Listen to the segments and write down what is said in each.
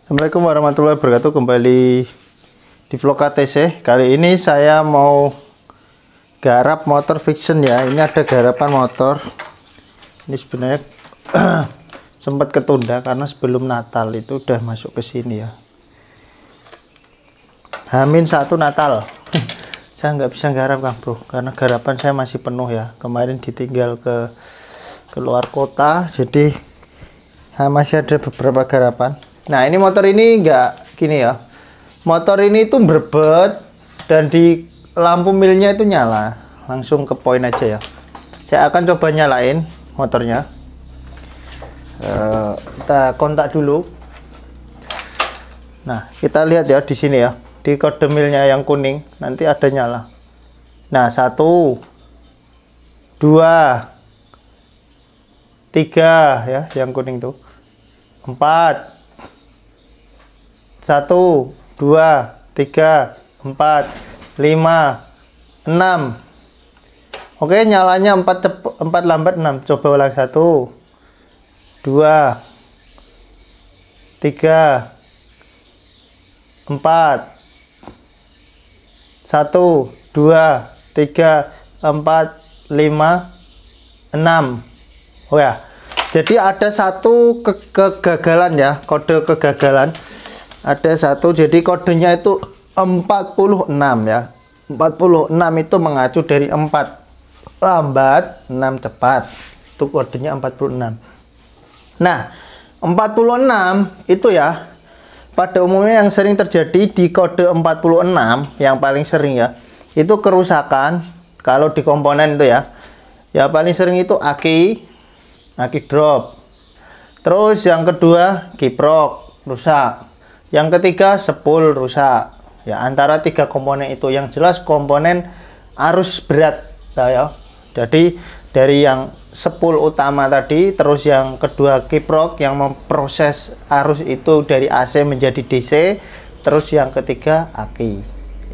Assalamualaikum warahmatullahi wabarakatuh. Kembali di vlog KTC. Kali ini saya mau garap motor fiction ya. Ini ada garapan motor. Ini sebenarnya sempat ketunda karena sebelum Natal itu udah masuk ke sini ya. H-1 Natal. Saya nggak bisa garap Kang Bro karena garapan saya masih penuh ya. Kemarin ditinggal ke luar kota, jadi masih ada beberapa garapan. Nah, ini motor ini enggak gini ya. Motor ini tuh berbet dan di lampu milnya itu nyala. Langsung ke poin aja ya. Saya akan coba nyalain motornya. Kita kontak dulu. Nah, kita lihat ya di sini ya. Di kode milnya yang kuning nanti ada nyala. Nah, 1 2 3 ya, yang kuning tuh. 4 1 2 3 4 5 6. Oke, nyalanya 4 lambat 6. Coba ulang. 1 2 3 4 1 2 3 4 5 6. Oh ya, jadi ada satu kegagalan ya, kode kegagalan. Ada satu, jadi kodenya itu 46 ya. 46 itu mengacu dari 4 lambat, 6 cepat. Itu kodenya 46. Nah, 46 itu ya, pada umumnya yang sering terjadi di kode 46, yang paling sering ya, itu kerusakan kalau di komponen itu ya. Ya paling sering itu aki drop. Terus yang kedua kiprok rusak. Yang ketiga spool rusak. Ya, antara 3 komponen itu yang jelas komponen arus berat ya. Jadi dari yang spool utama tadi, terus yang kedua kiprok yang memproses arus itu dari AC menjadi DC, terus yang ketiga aki.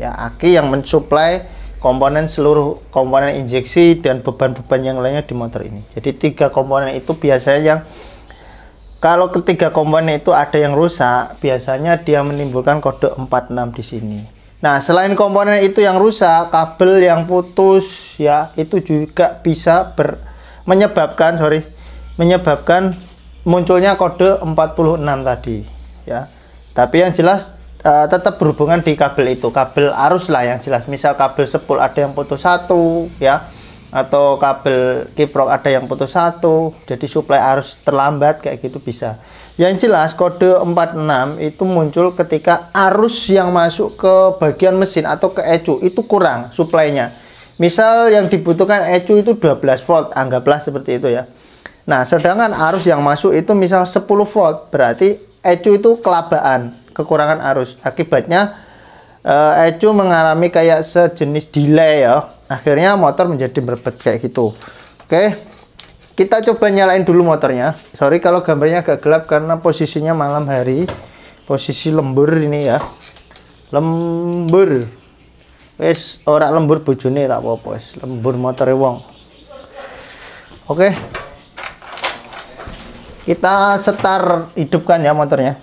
Ya, aki yang mensuplai komponen seluruh komponen injeksi dan beban-beban yang lainnya di motor ini. Jadi 3 komponen itu biasanya yang kalau ketiga komponen itu ada yang rusak, biasanya dia menimbulkan kode 46 di sini. Nah, selain komponen itu yang rusak, kabel yang putus ya, itu juga bisa menyebabkan munculnya kode 46 tadi ya. Tapi yang jelas tetap berhubungan di kabel itu, kabel arus lah yang jelas. Misal kabel spool ada yang putus 1 ya, atau kabel kiprok ada yang putus 1, jadi suplai arus terlambat kayak gitu bisa. Yang jelas kode 46 itu muncul ketika arus yang masuk ke bagian mesin atau ke ECU itu kurang suplainya. Misal yang dibutuhkan ECU itu 12 volt, anggaplah seperti itu ya. Nah, sedangkan arus yang masuk itu misal 10 volt, berarti ECU itu kelabaan, kekurangan arus. Akibatnya ECU mengalami kayak sejenis delay ya. Akhirnya motor menjadi berbet kayak gitu. Oke, kita coba nyalain dulu motornya. Sorry kalau gambarnya agak gelap karena posisinya malam hari. Posisi lembur ini ya. Lembur. Wes ora lembur bojone ra apa-apa wis. Lembur motore wong. Oke. Kita start hidupkan ya motornya.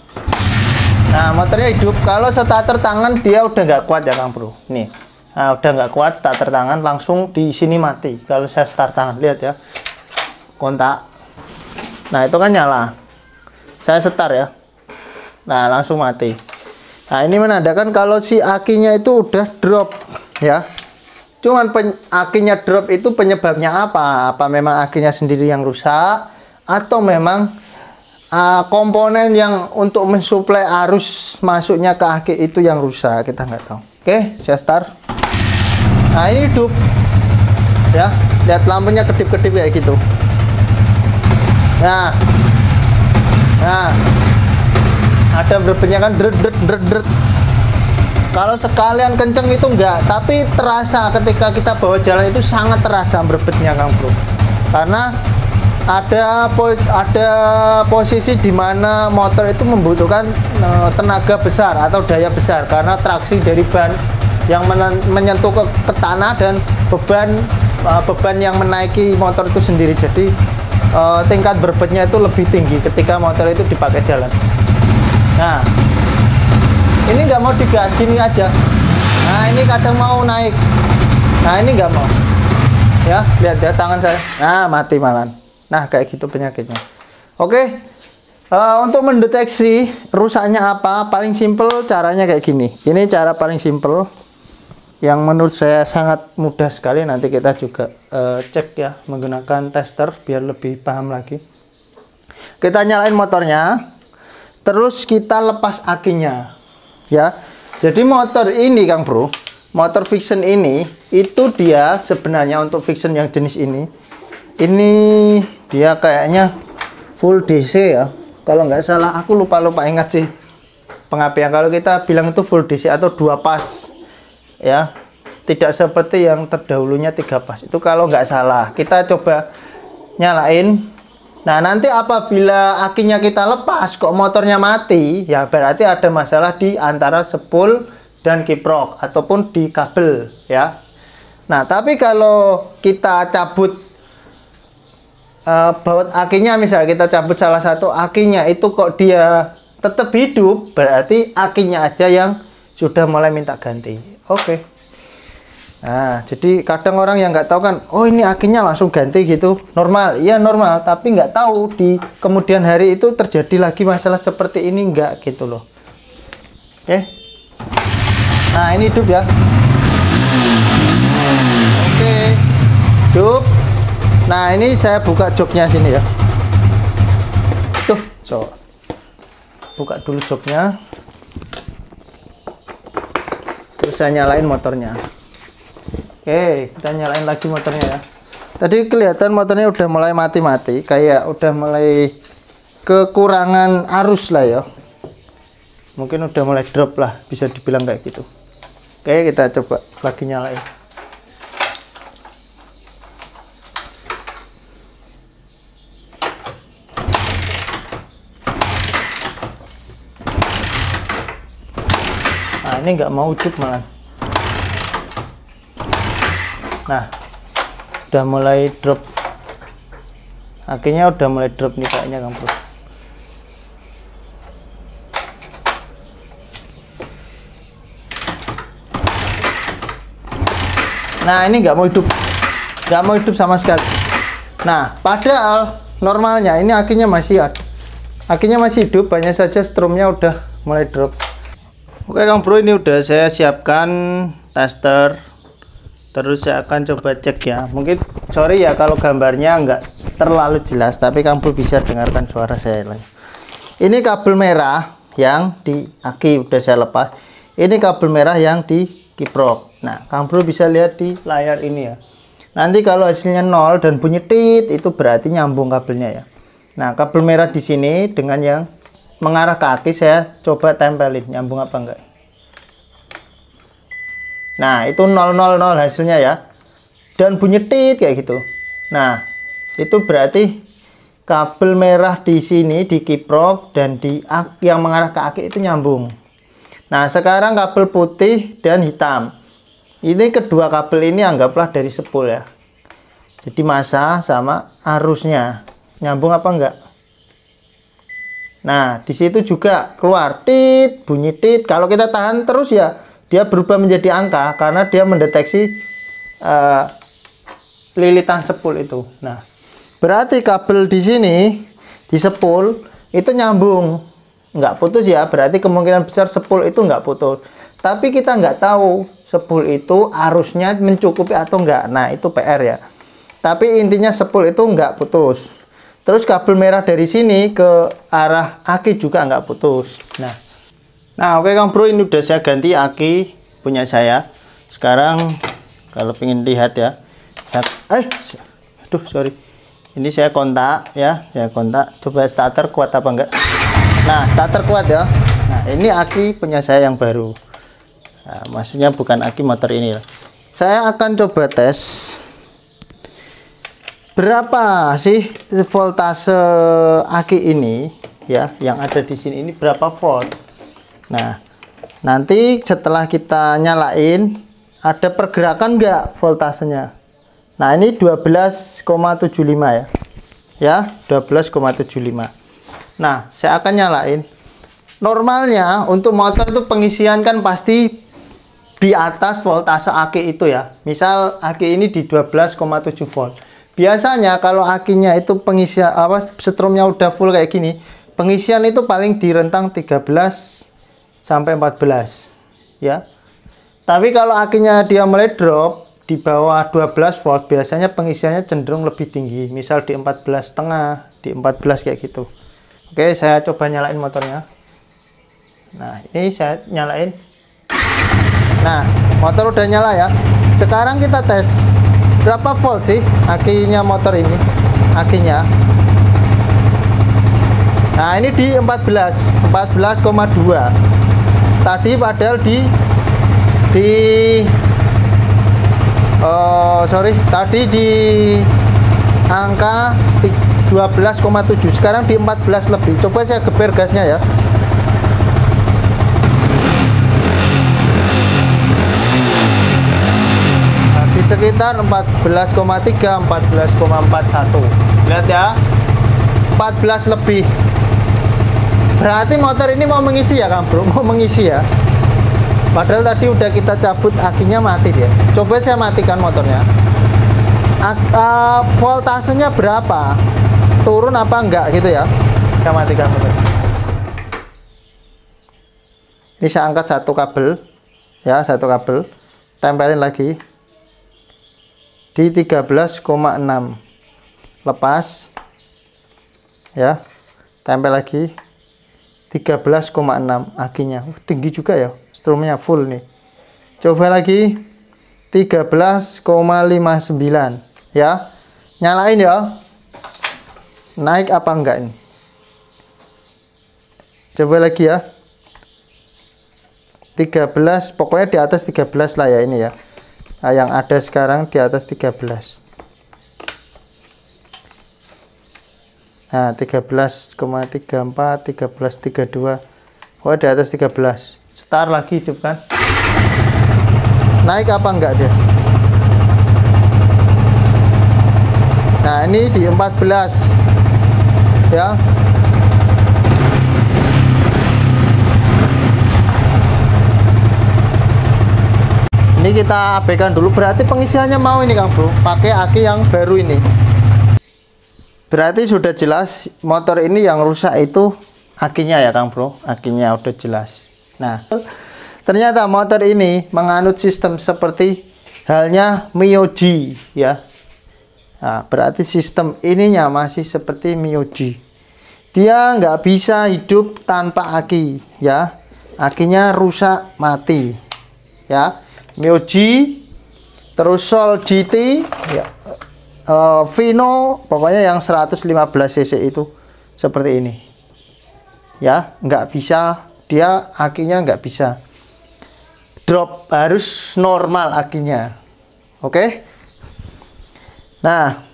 Nah, motornya hidup. Kalau starter tangan dia udah nggak kuat ya Kang Bro. Nih. Nah, udah nggak kuat starter tangan, langsung di sini mati. Kalau saya start tangan, lihat ya, kontak. Nah, itu kan nyala. Saya start ya. Nah, langsung mati. Nah, ini menandakan kalau si akinya itu udah drop ya. Cuman akinya drop itu penyebabnya apa? Apa memang akinya sendiri yang rusak atau memang komponen yang untuk mensuplai arus masuknya ke aki itu yang rusak? Kita nggak tahu. Oke, saya start. Nah, ini hidup ya, lihat lampunya kedip-kedip kayak gitu. Nah ada berbunyi kan dret. Kalau sekalian kenceng itu enggak, tapi terasa ketika kita bawa jalan itu sangat terasa berbetnya Kang Bro, karena ada posisi di mana motor itu membutuhkan tenaga besar atau daya besar karena traksi dari ban yang menyentuh ke tanah dan beban yang menaiki motor itu sendiri. Jadi tingkat berbetnya itu lebih tinggi ketika motor itu dipakai jalan. Nah, Ini nggak mau digas, gini aja. Nah ini kadang mau naik. Nah ini nggak mau. Ya, lihat ya tangan saya. Nah mati malan. Nah kayak gitu penyakitnya. Oke. Untuk mendeteksi rusaknya apa, paling simple caranya kayak gini. Ini cara paling simple yang menurut saya sangat mudah sekali. Nanti kita juga cek ya menggunakan tester biar lebih paham lagi. Kita nyalain motornya, terus kita lepas akinya ya. Jadi motor ini Kang Bro, motor Vixion ini itu dia sebenarnya untuk Vixion yang jenis ini dia kayaknya full DC ya, kalau nggak salah. Aku lupa ingat sih pengapian. Kalau kita bilang itu full DC atau 2 pas ya, tidak seperti yang terdahulunya 3 pas itu kalau nggak salah. Kita coba nyalain. Nah nanti apabila akinya kita lepas kok motornya mati, ya berarti ada masalah di antara spool dan kiprok ataupun di kabel ya. Nah tapi kalau kita cabut baut akinya, misalnya kita cabut salah satu akinya itu kok dia tetap hidup, berarti akinya aja yang sudah mulai minta ganti. Oke. Nah, jadi kadang orang yang nggak tahu kan, oh ini akinya langsung ganti gitu, normal. Iya normal, tapi nggak tahu di kemudian hari itu terjadi lagi masalah seperti ini nggak gitu loh. Oke. Nah ini hidup ya. Oke, hidup. Nah ini saya buka joknya sini ya. Tuh, so buka dulu joknya. Terus saya nyalain motornya. Oke, kita nyalain lagi motornya ya. Tadi kelihatan motornya udah mulai mati-mati, kayak udah mulai kekurangan arus lah ya. Mungkin udah mulai drop lah, bisa dibilang kayak gitu. Oke, kita coba lagi nyalain. Nah, ini nggak mau ujuk malah. Nah, udah mulai drop. Akhirnya udah mulai drop nih kayaknya Kang Bro. Nah, ini nggak mau hidup sama sekali. Nah, padahal normalnya ini akhirnya masih hidup, hanya saja strumnya udah mulai drop. Oke Kang Bro, ini udah saya siapkan tester. Terus saya akan coba cek ya. Mungkin sorry ya kalau gambarnya nggak terlalu jelas, tapi kamu bisa dengarkan suara saya lagi. Ini kabel merah yang di aki udah saya lepas. Ini kabel merah yang di kiprok. Nah, kamu bisa lihat di layar ini ya. Nanti kalau hasilnya 0 dan bunyi tit, itu berarti nyambung kabelnya ya. Nah, kabel merah di sini dengan yang mengarah ke aki saya coba tempelin, nyambung apa enggak. Nah, itu 000 hasilnya ya. Dan bunyi tit kayak gitu. Nah, itu berarti kabel merah di sini di kiprok dan di aki yang mengarah ke aki itu nyambung. Nah, sekarang kabel putih dan hitam. Ini kedua kabel ini anggaplah dari spool ya. Jadi massa sama arusnya nyambung apa enggak? Nah, di situ juga keluar tit, bunyi tit. Kalau kita tahan terus ya dia berubah menjadi angka karena dia mendeteksi lilitan spool itu. Nah, berarti kabel di sini di spool itu nyambung, nggak putus ya. Berarti kemungkinan besar spool itu nggak putus. Tapi kita nggak tahu spool itu arusnya mencukupi atau enggak. Nah, itu PR ya. Tapi intinya spool itu nggak putus. Terus kabel merah dari sini ke arah aki juga nggak putus. Nah, oke Kang Bro, ini udah saya ganti aki punya saya. Sekarang kalau pengen lihat ya, aduh sorry, ini saya kontak ya, saya kontak. Coba starter kuat apa enggak. Nah, starter kuat ya. Nah, ini aki punya saya yang baru. Nah, maksudnya bukan aki motor ini. Saya akan coba tes berapa sih voltase aki ini ya, yang ada di sini ini berapa volt. Nah, nanti setelah kita nyalain ada pergerakan enggak voltasenya. Nah, ini 12,75 ya. Ya, 12,75. Nah, saya akan nyalain. normalnya untuk motor itu pengisian kan pasti di atas voltase aki itu ya. Misal aki ini di 12,7 volt. Biasanya kalau akinya itu pengisian setrumnya udah full kayak gini, pengisian itu paling di rentang 13 sampai 14 ya. Tapi kalau akinya dia mulai drop di bawah 12 volt, biasanya pengisiannya cenderung lebih tinggi, misal di 14,5, di 14 kayak gitu. Oke, saya coba nyalain motornya. Nah, ini saya nyalain. Nah, motor udah nyala ya. Sekarang kita tes berapa volt sih akinya motor ini, akinya. Nah, ini di 14,2. Tadi padahal tadi di angka 12,7, sekarang di 14 lebih. Coba saya geber gasnya ya. Nah, di sekitar 14,3, 14,41. Lihat ya, 14 lebih. Berarti motor ini mau mengisi ya, Kang Bro, mau mengisi ya. Padahal tadi udah kita cabut, akinya mati dia. Coba saya matikan motornya. Voltasenya berapa? Turun apa enggak gitu ya. Saya matikan motor. Ini saya angkat satu kabel. Ya, satu kabel. Tempelin lagi. Di 13,6. Lepas. Ya. Tempel lagi. 13,6 akinya. Tinggi juga ya. Strumnya full nih. Coba lagi 13,59 ya. Nyalain ya. Naik apa enggak ini? Coba lagi ya. 13, pokoknya di atas 13 lah ya ini ya. Nah, yang ada sekarang di atas 13. Nah, 13,34, 13,32. Oh, di atas 13. Start lagi hidup kan. Naik apa enggak dia? Nah, ini di 14. Ya. Ini kita abaikan dulu. Berarti pengisiannya mau ini, Kang Bro. Pakai aki yang baru ini. Berarti sudah jelas motor ini yang rusak itu akinya ya, Kang Bro. Akinya udah jelas. Nah, ternyata motor ini menganut sistem seperti halnya Myoji ya. Nah, berarti sistem ininya masih seperti Myoji. Dia nggak bisa hidup tanpa aki ya. Akinya rusak mati ya. Myoji, terus Sol GT ya. Vino, pokoknya yang 115 cc itu seperti ini ya, nggak bisa, dia akinya nggak bisa drop, harus normal akinya. Oke. Nah,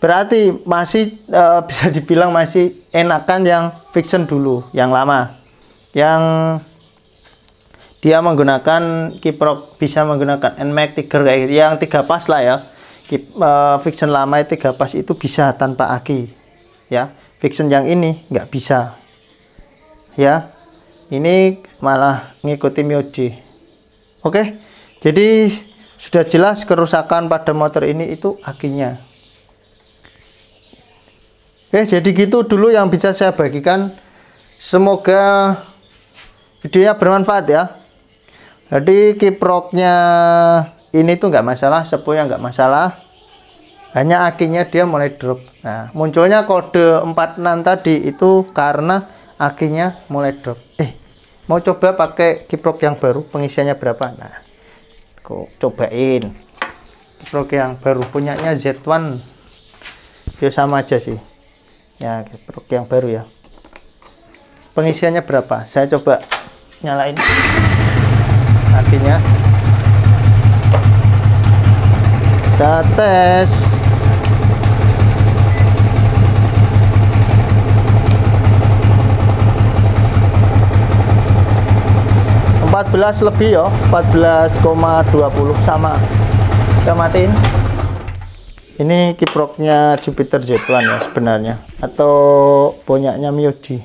berarti masih bisa dibilang masih enakan yang Vixion dulu, yang lama, yang dia menggunakan kiprok, bisa menggunakan NMAX Tiger kayak gitu, yang 3 pas lah ya. Vixion lama 3 pas itu bisa tanpa aki ya. Vixion yang ini nggak bisa ya. Ini malah ngikuti Myoji. Oke, jadi sudah jelas kerusakan pada motor ini itu akinya. Oke, jadi gitu dulu yang bisa saya bagikan. Semoga videonya bermanfaat ya. Jadi kiproknya ini tuh nggak masalah, sepunya nggak masalah, hanya akinya dia mulai drop. Nah, munculnya kode 46 tadi itu karena akinya mulai drop. Mau coba pakai kiprok yang baru, pengisiannya berapa? Nah, kok cobain kiprok yang baru punyanya Z1 ya, sama aja sih ya, kiprok yang baru ya. Pengisiannya berapa? Saya coba nyalain akinya. Kita tes. (14 lebih ya, 14,20 sama. Kita matiin. Ini kiproknya Jupiter Z1 ya sebenarnya, atau punyanya Myoji.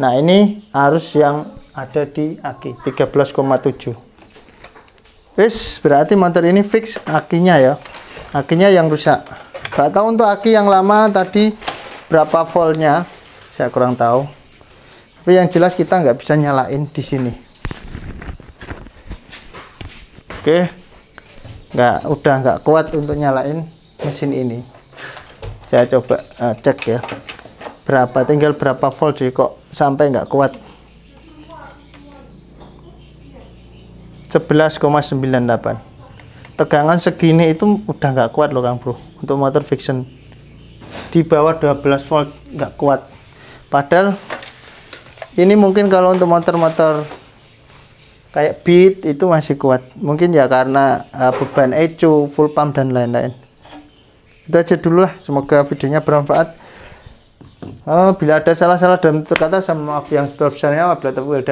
Nah, ini arus yang ada di aki 13,7. Wis, berarti motor ini fix akinya ya. Akinya yang rusak. Gak tahu untuk aki yang lama tadi berapa voltnya, saya kurang tahu. Tapi yang jelas kita nggak bisa nyalain di sini. Oke, udah nggak kuat untuk nyalain mesin ini. Saya coba cek ya, tinggal berapa volt sih kok sampai nggak kuat. 11,98. Tegangan segini itu udah nggak kuat loh Kang Bro, untuk motor fiction. Di bawah 12 volt nggak kuat. Padahal ini mungkin kalau untuk motor-motor kayak Beat itu masih kuat. Mungkin ya karena beban ECU, full pump dan lain-lain. Itu aja dulu lah. Semoga videonya bermanfaat. Bila ada salah-salah dalam kata, sama maaf yang sebesar-besarnya.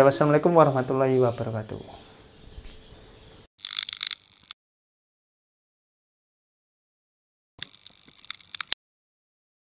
Wassalamualaikum warahmatullahi wabarakatuh.